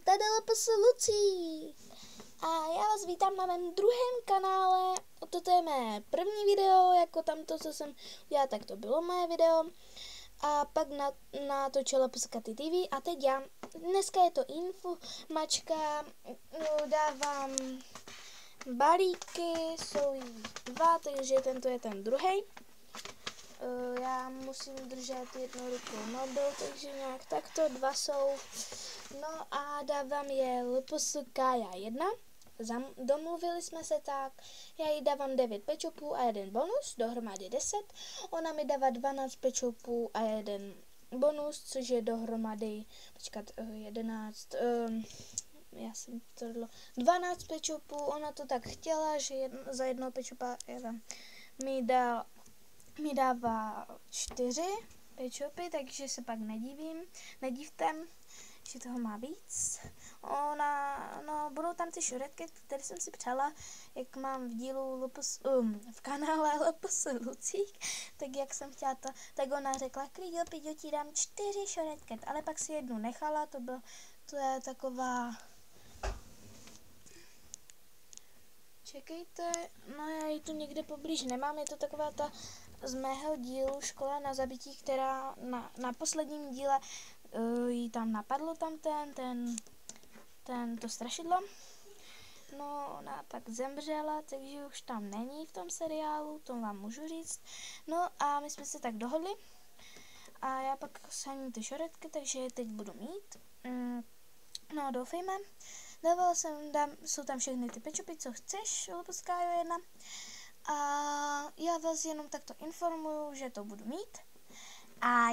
tady LPS Lucí. A já vás vítám na mém druhém kanále. Toto je mé první video, jako tamto, co jsem udělala, tak to bylo moje video. A pak natočila LPS Katy TV a teď já, dneska je to informačka, dávám balíky, jsou jich 2, takže tento je ten druhý. Já musím držet jednou rukou mobil, takže nějak takto 2 jsou. No a dávám je LPS Kaja 1. Domluvili jsme se tak, já jí dávám 9 pečopů a 1 bonus, dohromady 10. Ona mi dává 12 pečopů a 1 bonus, což je dohromady, 11, já jsem to dalo, 12 pečopů. Ona to tak chtěla, že za jednoho pečopa mi dává 4 pečopy, takže se pak nedivte, že toho má víc. Budou tam ty šoretky, které jsem si přála, jak mám v dílu v kanále LPS Lucík, tak jak jsem chtěla to, tak ona řekla, Piďo, ti dám 4 šoretky, ale pak si jednu nechala, to je taková, čekejte, no já ji tu někde poblíž nemám, je to taková ta z mého dílu Škola na zabití, která na posledním díle jí tam napadlo tam to strašidlo. No, ona pak zemřela, takže už tam není v tom seriálu, to vám můžu říct. No a my jsme se tak dohodli a já pak sháním ty šoretky, takže je teď budu mít. No, doufejme. Dávala jsem, jsou tam všechny ty pečopy, co chceš, LPS Kajo 1. A já vás jenom takto informuju, že to budu mít. A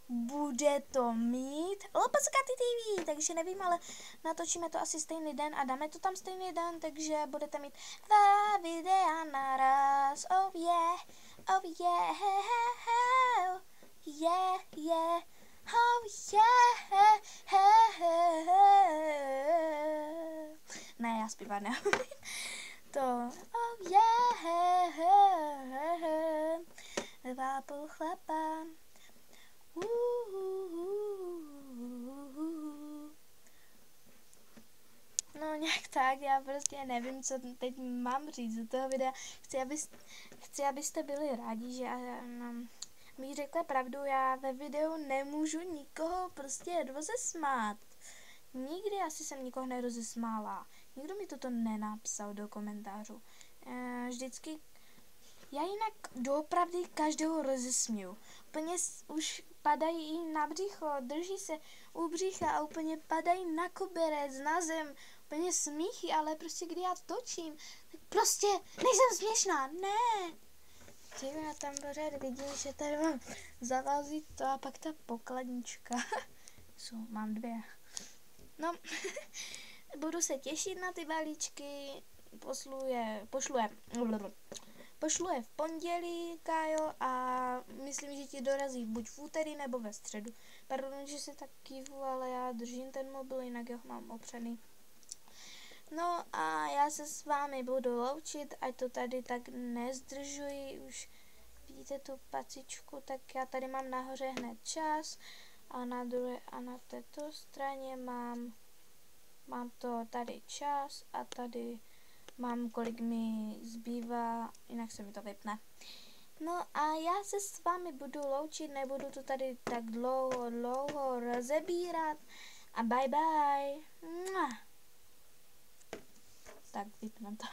bude to mít LPS Katy TV, takže nevím, ale natočíme to asi stejný den a dáme to tam stejný den, takže budete mít 2 videa naraz, oh yeah, oh yeah, yeah, yeah, oh yeah, ne, já zpívat neumím. To, oh yeah, 2,5 chlapa. No nějak tak, já prostě nevím, co teď mám říct do toho videa. Chci, abyste byli rádi, že mi řekla pravdu, já ve videu nemůžu nikoho prostě rozesmát. Nikdy asi jsem nikoho nerozesmála. Nikdo mi toto nenapsal do komentářů. Vždycky, já jinak doopravdy každého rozesměju. Úplně už padají na břicho, drží se u břicha a úplně padají na koberec, na zem. Úplně smíchy, ale prostě kdy já točím, tak prostě nejsem směšná, ne. Já tam pořád vidím, že tady mám zavází to a pak ta pokladnička. Mám 2. No, budu se těšit na ty balíčky, pošlu je v pondělí, Kájo, a myslím, že ti dorazí buď v úterý nebo ve středu. Pardon, že se tak kývu, ale já držím ten mobil, jinak ho mám opřený. No a já se s vámi budu loučit, ať to tady tak nezdržuji, už vidíte tu pacičku, tak já tady mám nahoře hned čas a na druhé a na této straně mám to tady čas a tady mám, kolik mi zbývá, jinak se mi to vypne. No a já se s vámi budu loučit, nebudu to tady tak dlouho rozebírat a bye bye. Tak vypnu to.